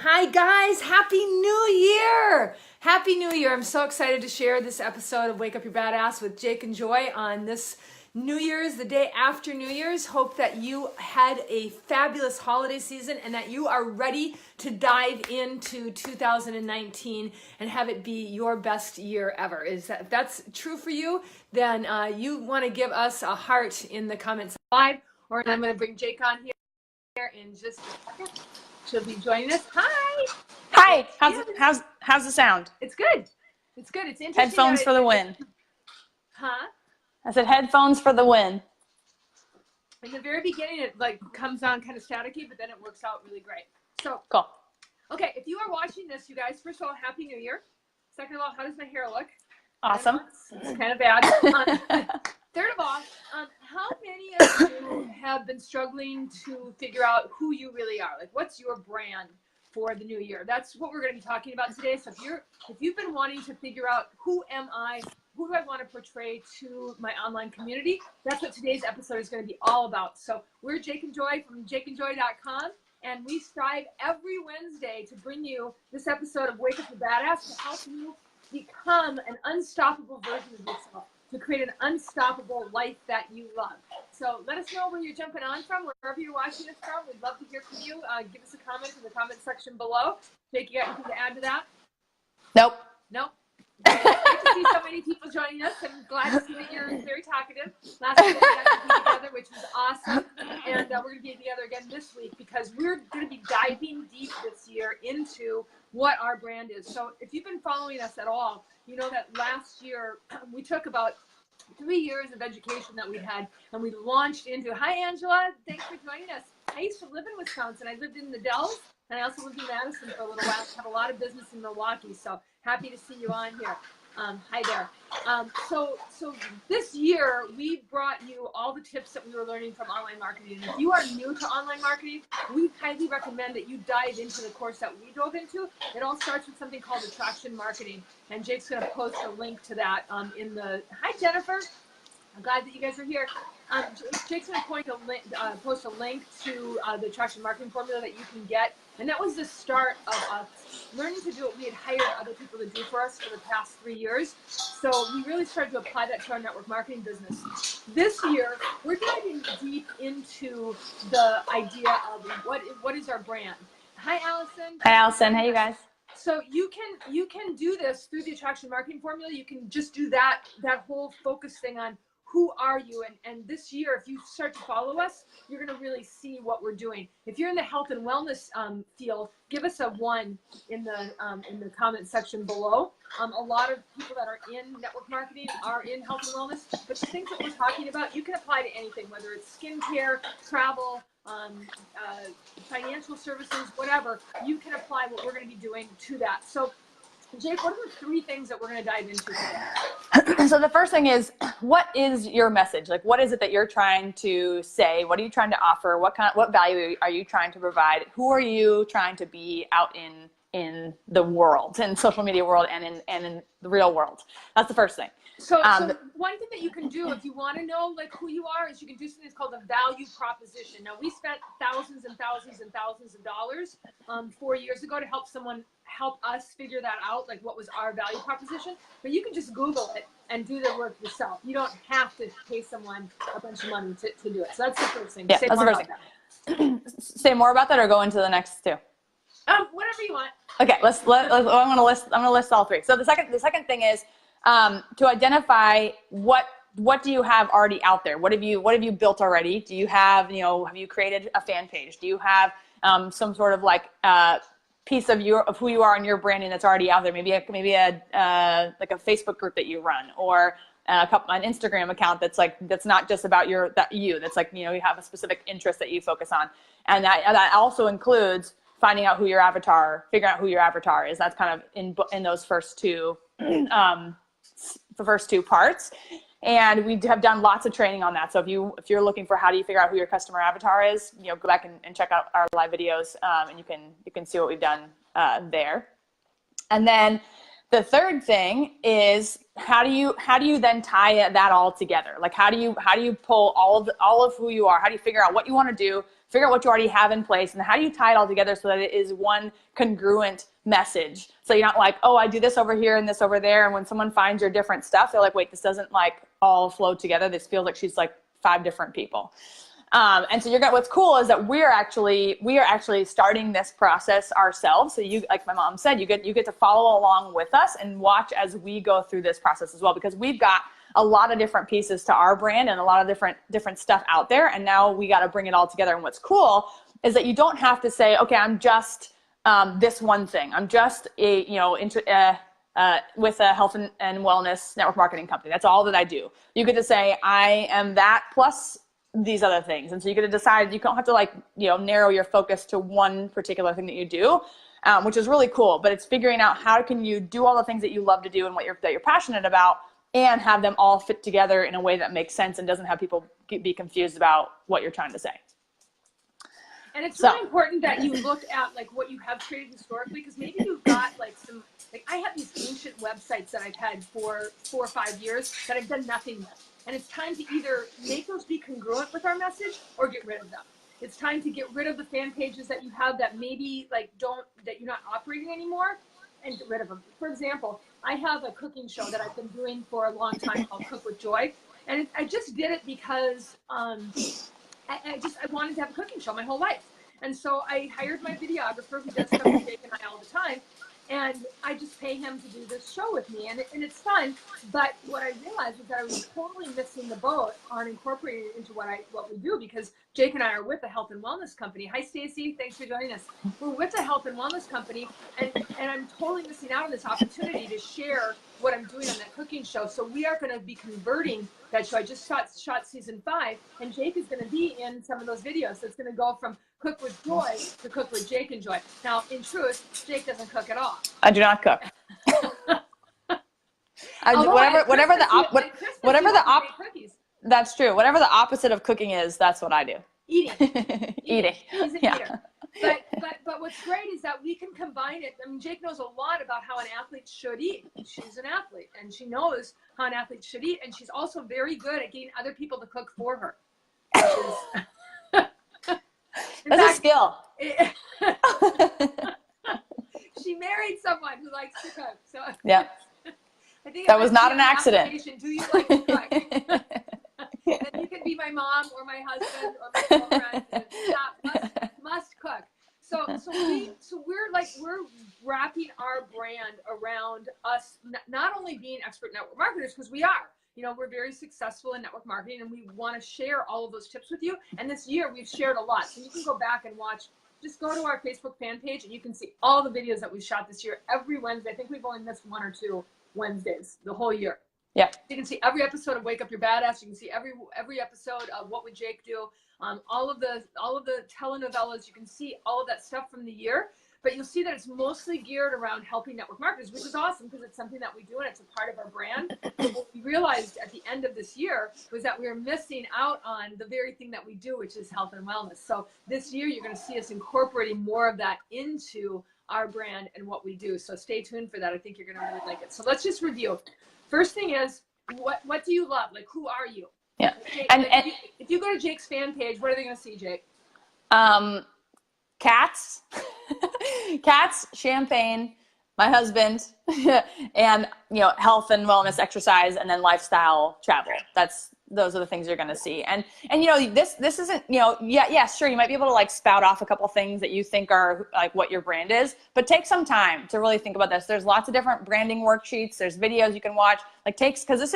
Hi guys, Happy New Year! Happy New Year. I'm so excited to share this episode of Wake Up Your Badass with Jake and Joy on this New Year's, the day after New Year's. Hope that you had a fabulous holiday season and that you are ready to dive into 2019 and have it be your best year ever. If that's true for you, then you want to give us a heart in the comments live, or I'm going to bring Jake on here in just a second. She'll be joining us. Hi. Hi. How's the sound? It's good. It's good. It's interesting. Headphones for the win. Huh? I said headphones for the win. In the very beginning, it like comes on kind of staticky, but then it works out really great. So cool. Okay, if you are watching this, you guys, first of all, Happy New Year. Second of all, how does my hair look? Awesome. It's kind of bad. Third of all, how many of you have been struggling to figure out who you really are? Like, what's your brand for the new year? That's what we're going to be talking about today. So if you've been wanting to figure out who am I, who do I want to portray to my online community, that's what today's episode is going to be all about. So we're Jake and Joy from jakeandjoy.com, and we strive every Wednesday to bring you this episode of Wake Up Your Badass to help you become an unstoppable version of yourself, to create an unstoppable life that you love. So let us know where you're jumping on from, wherever you're watching us from. We'd love to hear from you. Give us a comment in the comment section below. Jake, you got anything to add to that? Nope. Nope. Great to see so many people joining us. I'm glad to see that you're very talkative. Last week we got to be together, which was awesome. And we're going to be together again this week because we're going to be diving deep this year into what our brand is. So if you've been following us at all, you know that last year we took about 3 years of education that we had, and we launched into, hi Angela, thanks for joining us. I used to live in Wisconsin. I lived in the Dells, and I also lived in Madison for a little while. I have a lot of business in Milwaukee, so happy to see you on here. Hi there. So this year, we brought you all the tips that we were learning from online marketing. And if you are new to online marketing, we highly recommend that you dive into the course that we dove into. It all starts with something called attraction marketing. And Jake's going to post a link to that in the, hi Jennifer. I'm glad that you guys are here. Jake's going to post a link to the attraction marketing formula that you can get. And that was the start of us learning to do what we had hired other people to do for us for the past 3 years. So we really started to apply that to our network marketing business. This year, we're diving deep into the idea of what is our brand. Hi, Allison. Hi, Allison. Hey, you guys. So you can do this through the attraction marketing formula. You can just do that whole focus thing on who are you? And this year, if you start to follow us, you're going to really see what we're doing. If you're in the health and wellness field, give us a 1 in the comment section below. A lot of people that are in network marketing are in health and wellness, but the things that we're talking about, you can apply to anything, whether it's skincare, travel, financial services, whatever. You can apply what we're going to be doing to that. So Jake, what are the 3 things that we're going to dive into today? So the first thing is, what is your message? Like, what is it that you're trying to say? What are you trying to offer? What value are you trying to provide? Who are you trying to be out in the world, in social media world, and in the real world? That's the first thing. So one thing that you can do if you want to know like who you are is you can do something that's called a value proposition. Now, we spent thousands and thousands and thousands of dollars 4 years ago to help us figure that out, like what was our value proposition. But you can just Google it and do the work yourself. You don't have to pay someone a bunch of money to do it. So that's the first thing. Yeah, that's the first thing. Say more about that, or go into the next 2. Whatever you want. Okay, I'm gonna list all 3. So the second thing is to identify what do you have already out there? What have you built already? Do you have have you created a fan page? Do you have some sort of like piece of who you are and your branding that's already out there? Maybe a like a Facebook group that you run, or an Instagram account that's not just about that's like you have a specific interest that you focus on, and that also includes finding out figuring out who your avatar is. That's kind of in those first 2 the first 2 parts. And we have done lots of training on that. So if you're looking for how do you figure out who your customer avatar is, go back and check out our live videos, and you can see what we've done there. And then The third thing is how do you then tie that all together? Like how do you pull all of who you are? How do you figure out what you want to do? Figure out what you already have in place, and how do you tie it all together so that it is one congruent message? So you're not like, oh, I do this over here and this over there, and when someone finds your different stuff, they're like, wait, this doesn't like all flow together. This feels like she's like 5 different people. And so what's cool is that we are actually starting this process ourselves. So you, like my mom said, you get to follow along with us and watch as we go through this process as well, because we've got a lot of different pieces to our brand and a lot of different stuff out there. And now we got to bring it all together. And what's cool is that you don't have to say, okay, I'm just this one thing. I'm just with a health and wellness network marketing company. That's all that I do. You get to say, I am that plus these other things. And so you get to decide, you don't have to narrow your focus to one particular thing that you do, which is really cool. But it's figuring out how can you do all the things that you love to do and that you're passionate about, and have them all fit together in a way that makes sense and doesn't have people be confused about what you're trying to say. And it's really important that you look at like what you have created historically, because maybe you've got I have these ancient websites that I've had for 4 or 5 years that I've done nothing with. And it's time to either make those be congruent with our message or get rid of them. It's time to get rid of the fan pages that you have that maybe that you're not operating anymore, and get rid of them. For example, I have a cooking show that I've been doing for a long time called Cook with Joy. And I just did it because I wanted to have a cooking show my whole life. And so I hired my videographer who does stuff with Jake and I all the time. And I just pay him to do this show with me, and it's fun. But what I realized was that I was totally missing the boat on incorporating it into what we do, because Jake and I are with a health and wellness company. Hi, Stacy. Thanks for joining us. We're with a health and wellness company, and I'm totally missing out on this opportunity to share what I'm doing on that cooking show. So we are going to be converting that show. I just shot season 5, and Jake is going to be in some of those videos. So it's going to go from Cook with Joy to Cook with Jake and Joy. Now, in truth, Jake doesn't cook at all. I do not cook. That's true. Whatever the opposite of cooking is, that's what I do. Eating. Eating. He's an eater. But what's great is that we can combine it. I mean, Jake knows a lot about how an athlete should eat. She's an athlete, and she knows how an athlete should eat, and she's also very good at getting other people to cook for her. That's a skill. She married someone who likes to cook. So yeah. I think that was not an accident. Do you like to cook? And you can be my mom or my husband or my girlfriend. Must cook. So we're wrapping our brand around us not only being expert network marketers, because we are. We're very successful in network marketing, and we want to share all of those tips with you. And this year we've shared a lot. So you can go back and watch. Just go to our Facebook fan page and you can see all the videos that we shot this year every Wednesday. I think we've only missed 1 or 2 Wednesdays the whole year. Yeah. You can see every episode of Wake Up Your Badass. You can see every episode of What Would Jake Do? All of the telenovelas. You can see all of that stuff from the year. But you'll see that it's mostly geared around helping network marketers, which is awesome because it's something that we do and it's a part of our brand. But what we realized at the end of this year was that we were missing out on the very thing that we do, which is health and wellness. So this year, you're going to see us incorporating more of that into our brand and what we do. So stay tuned for that. I think you're going to really like it. So let's just review. First thing is, what do you love? Like, who are you? Yeah. Jake, and if you go to Jake's fan page, what are they going to see, Jake? Cats, champagne, my husband, and health and wellness, exercise, and then lifestyle, travel. Those are the things you're going to see. And this isn't, sure, you might be able to like spout off a couple things that you think are like what your brand is, but take some time to really think about this. There's lots of different branding worksheets. There's videos you can watch. Because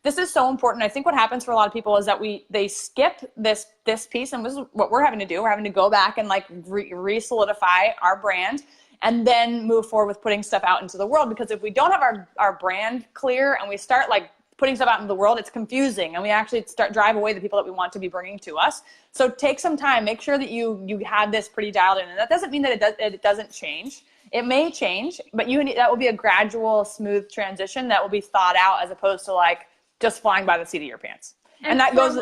this is so important. I think what happens for a lot of people is that they skip this piece, and this is what we're having to do. We're having to go back and like re-solidify our brand and then move forward with putting stuff out into the world. Because if we don't have our brand clear and we start like putting stuff out into the world, it's confusing, and we actually drive away the people that we want to be bringing to us. So take some time, make sure that you have this pretty dialed in. And that doesn't mean that it doesn't change. It may change, but that will be a gradual, smooth transition that will be thought out, as opposed to like just flying by the seat of your pants. And that goes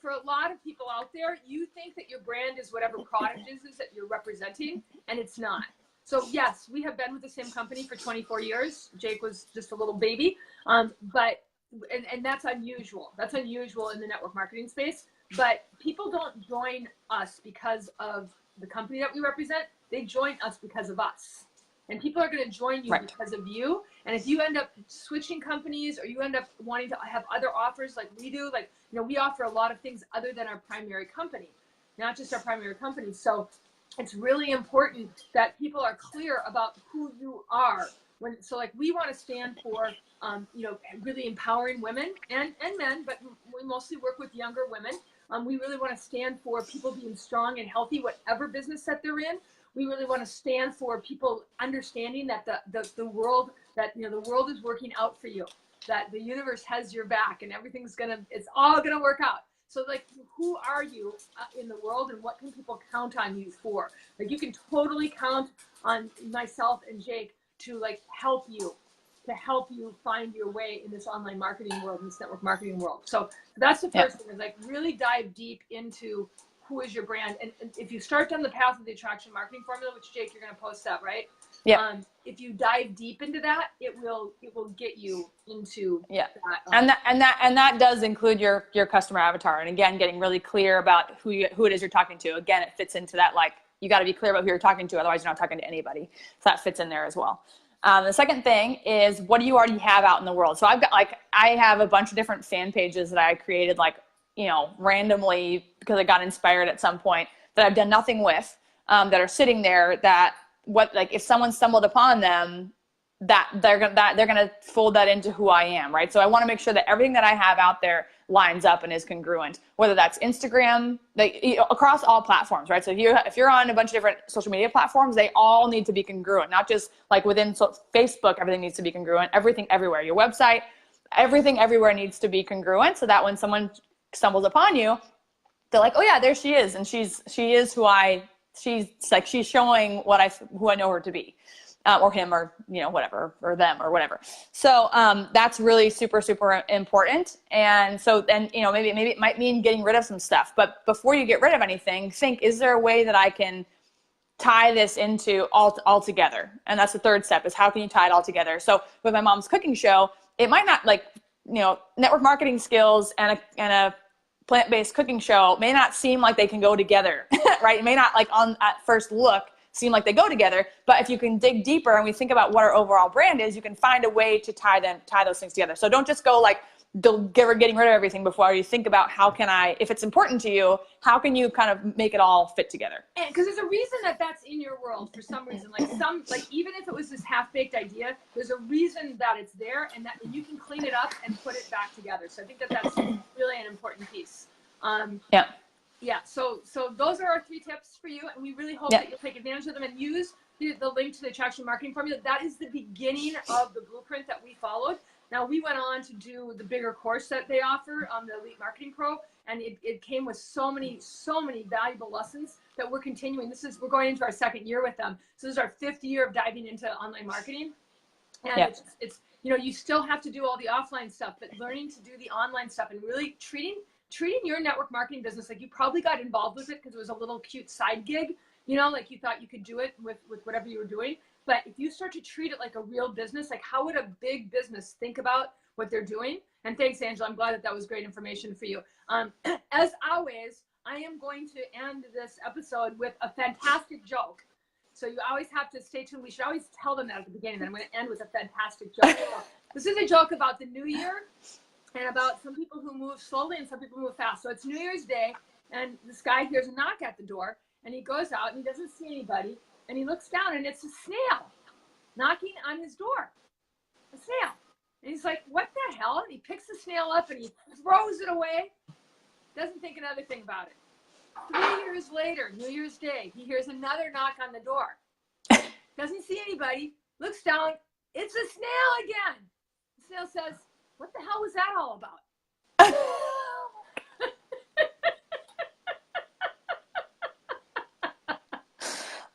for a lot of people out there, you think that your brand is whatever product is that you're representing, and it's not. So yes, we have been with the same company for 24 years. Jake was just a little baby, but that's unusual. That's unusual in the network marketing space. But people don't join us because of the company that we represent. They join us because of us. And people are going to join you because of you. And if you end up switching companies, or you end up wanting to have other offers like we do, like, you know, we offer a lot of things other than our primary company, not just our primary company. So it's really important that people are clear about who you are. So like, we want to stand for, you know, really empowering women and men, but we mostly work with younger women. We really want to stand for people being strong and healthy, whatever business that they're in. We really want to stand for people understanding that the world, that, you know, the world is working out for you, that the universe has your back, and it's all gonna work out. So like, who are you in the world, and what can people count on you for? Like, you can totally count on myself and Jake to like help you find your way in this online marketing world, in this network marketing world. So that's the first thing, is like, really dive deep into who is your brand. And if you start down the path of the attraction marketing formula, which, Jake, you're going to post that, right? Yeah. If you dive deep into that, it will get you into that. And that does include your customer avatar. And again, getting really clear about who it is you're talking to. Again, it fits into that, like, you got to be clear about who you're talking to, otherwise you're not talking to anybody. So that fits in there as well. The second thing is, what do you already have out in the world? So I have a bunch of different fan pages that I created, like, you know, randomly, because I got inspired at some point, that I've done nothing with, that are sitting there, that if someone stumbled upon them, that they're gonna fold that into who I am, right? So I want to make sure that everything that I have out there lines up and is congruent, whether that's Instagram, across all platforms, right? So if you're on a bunch of different social media platforms, they all need to be congruent, not just like within Facebook, everything needs to be congruent, everything everywhere, your website, everything everywhere needs to be congruent, so that when someone stumbles upon you, they're like, oh yeah, there she is, and she is she's showing who I know her to be, or him, or, you know, whatever, or them, or whatever. So that's really super, super important. And so then, you know, maybe it might mean getting rid of some stuff, but before you get rid of anything, think, is there a way that I can tie this into all together? And that's the third step, is how can you tie it all together? So with my mom's cooking show, it might not, like, you know, network marketing skills and a plant-based cooking show may not seem like they can go together, right? It may not, like, at first look, seem like they go together, but if you can dig deeper and we think about what our overall brand is, you can find a way to tie those things together. So don't just go like getting rid of everything before you think about, how can I, if it's important to you, how can you kind of make it all fit together? And because there's a reason that's in your world for some reason, like even if it was this half-baked idea, there's a reason that it's there, and that you can clean it up and put it back together. So I think that's really an important piece. Yeah, so those are our 3 tips for you, and we really hope that you'll take advantage of them and use the link to the attraction marketing formula. That is the beginning of the blueprint that we followed. Now, we went on to do the bigger course that they offer, the Elite Marketing Pro, and it came with so many valuable lessons that we're continuing. We're going into our 2nd year with them. So this is our 5th year of diving into online marketing. And it's you know, you still have to do all the offline stuff, but learning to do the online stuff and really treating your network marketing business like you probably got involved with it because it was a little cute side gig, you know, like you thought you could do it with whatever you were doing. But if you start to treat it like a real business, like, how would a big business think about what they're doing? And thanks, Angela. I'm glad that was great information for you. As always, I am going to end this episode with a fantastic joke. So you always have to stay tuned. We should always tell them that at the beginning, that I'm going to end with a fantastic joke. So this is a joke about the new year, and about some people who move slowly and some people move fast. So it's New Year's Day, and this guy hears a knock at the door, and he goes out and he doesn't see anybody, and he looks down, and it's a snail knocking on his door. A snail. And he's like, what the hell? And he picks the snail up and he throws it away. Doesn't think another thing about it. 3 years later, New Year's Day, he hears another knock on the door. Doesn't see anybody, looks down, it's a snail again. The snail says, what the hell was that all about?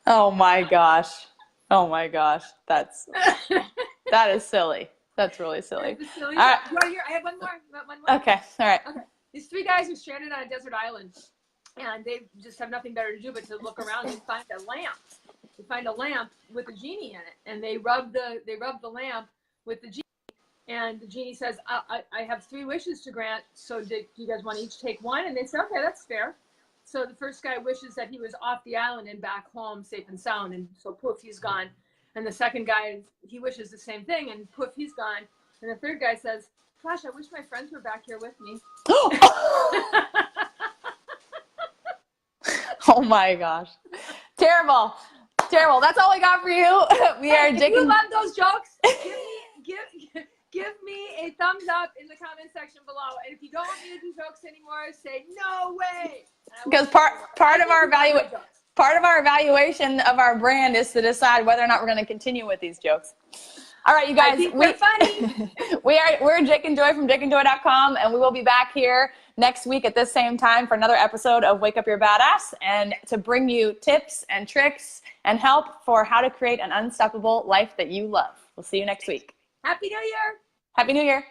Oh my gosh. That is silly. That's really silly. Silly. Right. I have one more. Okay. All right. Okay. These 3 guys are stranded on a desert island, and they just have nothing better to do but to look around and find a lamp. to find a lamp with a genie in it, and they rub the lamp with the genie, and the genie says, I have 3 wishes to grant, so do you guys want to each take one? And they say, okay, that's fair. So the first guy wishes that he was off the island and back home safe and sound, and so poof, he's gone. And the second guy, he wishes the same thing, and poof, he's gone. And the third guy says, gosh, I wish my friends were back here with me. Oh my gosh. Terrible. Terrible. That's all we got for you. We are If you love those jokes, give me a thumbs up in the comment section below. And if you don't want me to do jokes anymore, say no way. Because part of our evaluation of our brand is to decide whether or not we're going to continue with these jokes. All right, you guys. We're funny. We're Jake and Joy from jakeandjoy.com, and we will be back here next week at this same time for another episode of Wake Up Your Badass, and to bring you tips and tricks and help for how to create an unstoppable life that you love. We'll see you next week. Happy New Year. Happy New Year.